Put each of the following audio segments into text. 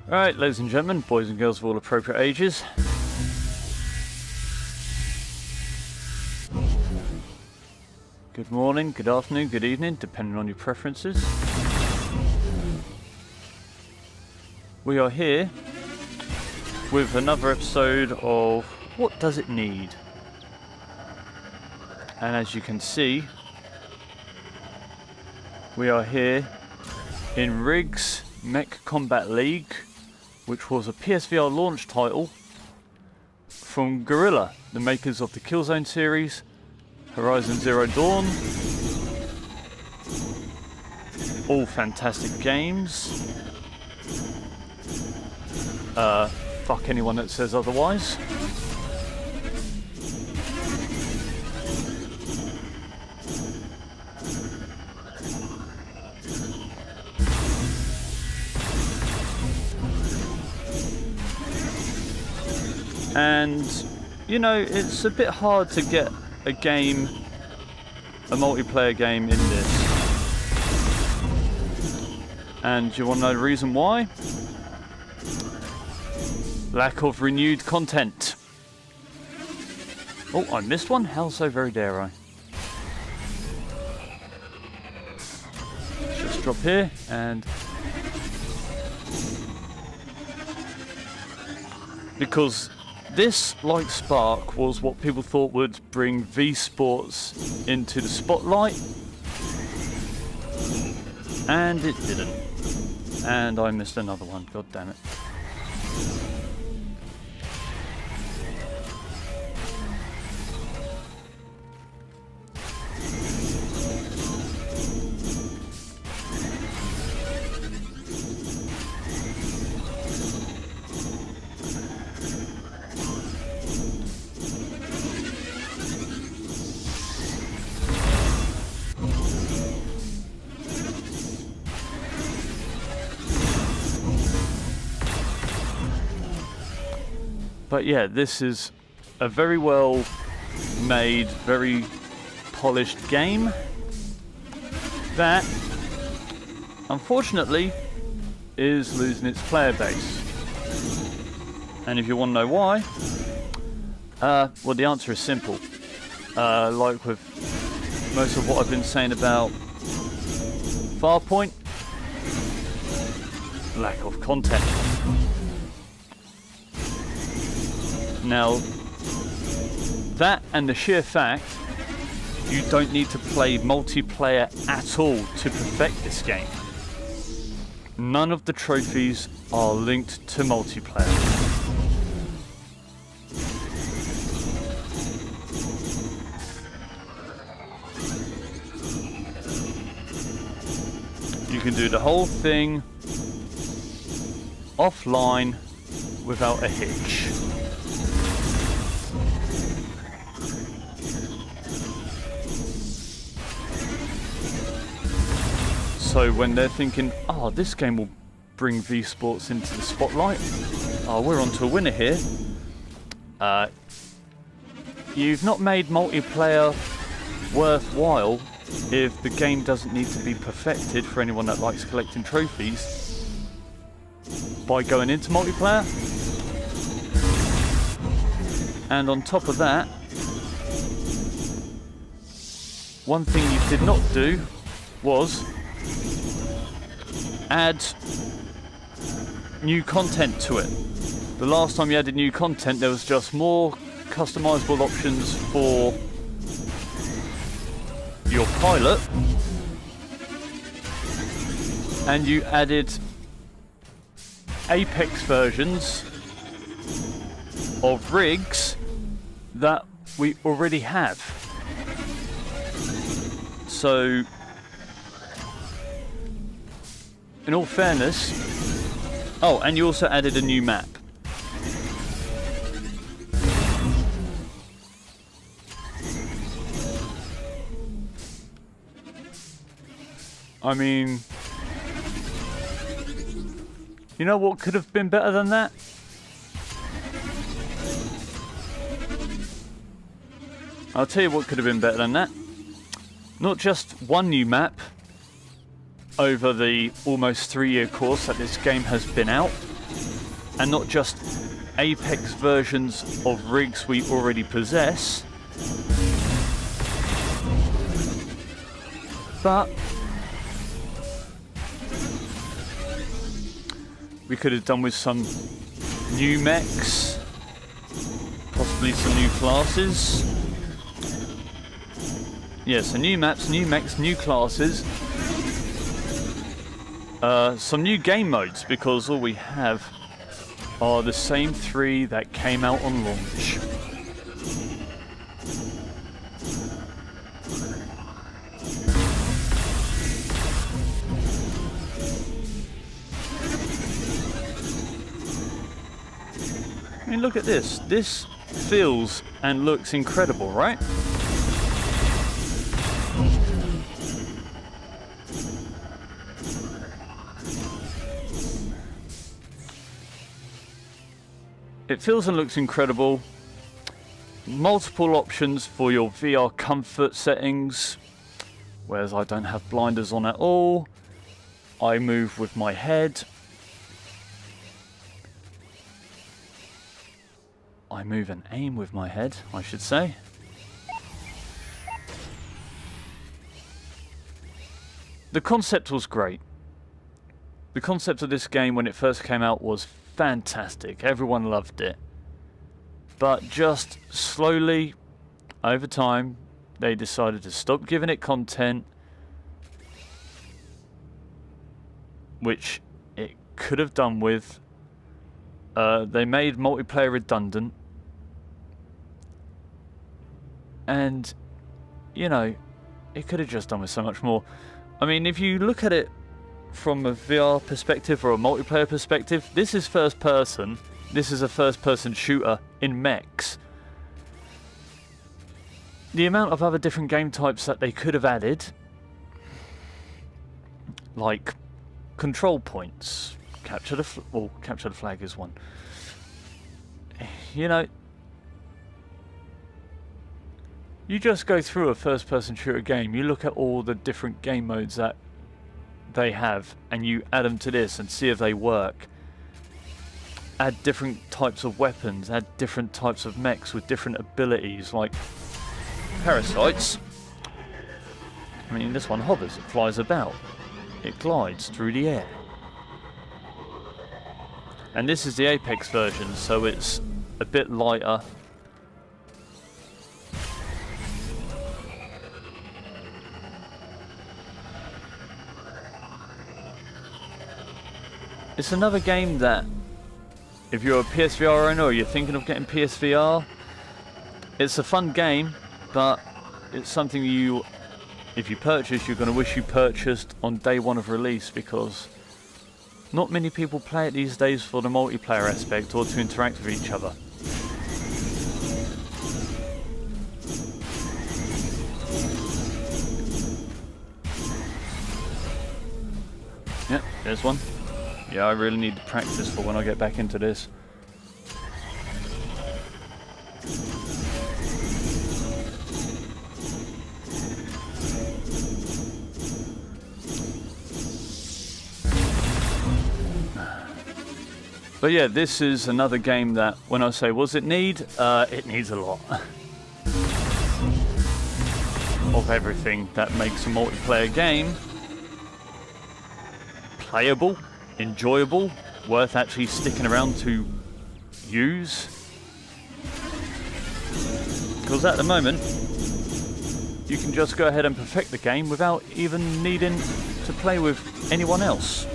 Alright, ladies and gentlemen, boys and girls of all appropriate ages. Good morning, good afternoon, good evening, depending on your preferences. We are here with another episode of What Does It Need? And as you can see, we are here in RIGS Mech Combat League, which was a PSVR launch title from Guerrilla, the makers of the Killzone series, Horizon Zero Dawn. All fantastic games. Fuck anyone that says otherwise. And, you know, it's a bit hard to get a game, a multiplayer game in this. And you want to know the reason why? Lack of renewed content. Oh, I missed one? How so very dare I? Let's just drop here and... because this, like Spark, was what people thought would bring V-Sports into the spotlight. And it didn't. And I missed another one, god damn it. But yeah, this is a very well made, very polished game that, unfortunately, is losing its player base. And if you want to know why, well, the answer is simple. Like with most of what I've been saying about Farpoint, lack of content. Now, that and the sheer fact you don't need to play multiplayer at all to perfect this game. None of the trophies are linked to multiplayer. You can do the whole thing offline without a hitch. So when they're thinking, oh, this game will bring V-Sports into the spotlight, oh, we're on to a winner here. You've not made multiplayer worthwhile if the game doesn't need to be perfected for anyone that likes collecting trophies by going into multiplayer. And on top of that, one thing you did not do was add new content to it. The last time you added new content, there was just more customizable options for your pilot, and you added Apex versions of RIGS that we already have. So, in all fairness, oh, and you also added a new map. I mean, you know what could have been better than that? I'll tell you what could have been better than that. Not just one new map over the almost 3-year course that this game has been out, and not just Apex versions of rigs we already possess, but we could have done with some new mechs, possibly some new classes. Yeah, so new maps, new mechs, new classes. Some new game modes, because all we have are the same 3 that came out on launch. I mean, look at this. This feels and looks incredible, right? It feels and looks incredible. Multiple options for your VR comfort settings, whereas I don't have blinders on at all. I move with my head. I move and aim with my head, I should say. The concept was great. The concept of this game when it first came out was fantastic. Everyone loved it. But just slowly, over time, they decided to stop giving it content, which it could have done with. They made multiplayer redundant. And, you know, it could have just done with so much more. I mean, if you look at it from a VR perspective or a multiplayer perspective, this is first person. This is a first person shooter in mechs. The amount of other different game types that they could have added, like control points, capture the flag is one. You know, you just go through a first person shooter game, you look at all the different game modes that they have, and you add them to this and see if they work. Add different types of weapons, add different types of mechs with different abilities, like parasites. I mean, this one hovers, it flies about, it glides through the air. And this is the Apex version, so it's a bit lighter. It's another game that, if you're a PSVR owner or you're thinking of getting PSVR, it's a fun game, but it's something you, if you purchase, you're going to wish you purchased on day one of release, because not many people play it these days for the multiplayer aspect or to interact with each other. Yep, there's one. Yeah, I really need to practice for when I get back into this. But yeah, this is another game that, when I say what's it need, it needs a lot. Of everything that makes a multiplayer game playable, enjoyable, worth actually sticking around to use. Because at the moment, you can just go ahead and perfect the game without even needing to play with anyone else.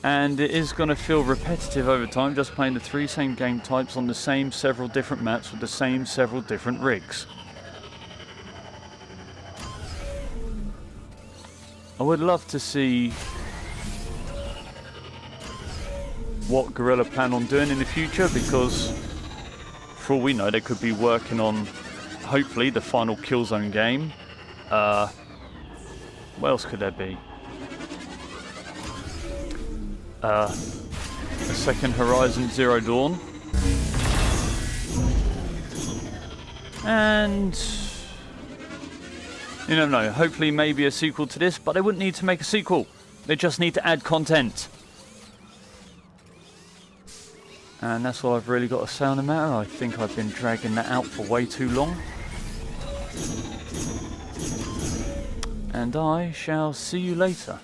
And it is going to feel repetitive over time, just playing the 3 same game types on the same several different maps with the same several different rigs. I would love to see what Guerrilla plan on doing in the future, because for all we know they could be working on, hopefully, the final Killzone game. What else could there be? A second Horizon Zero Dawn. And you never know, hopefully maybe a sequel to this, but they wouldn't need to make a sequel. They just need to add content. And that's all I've really got to say on the matter. I think I've been dragging that out for way too long. And I shall see you later.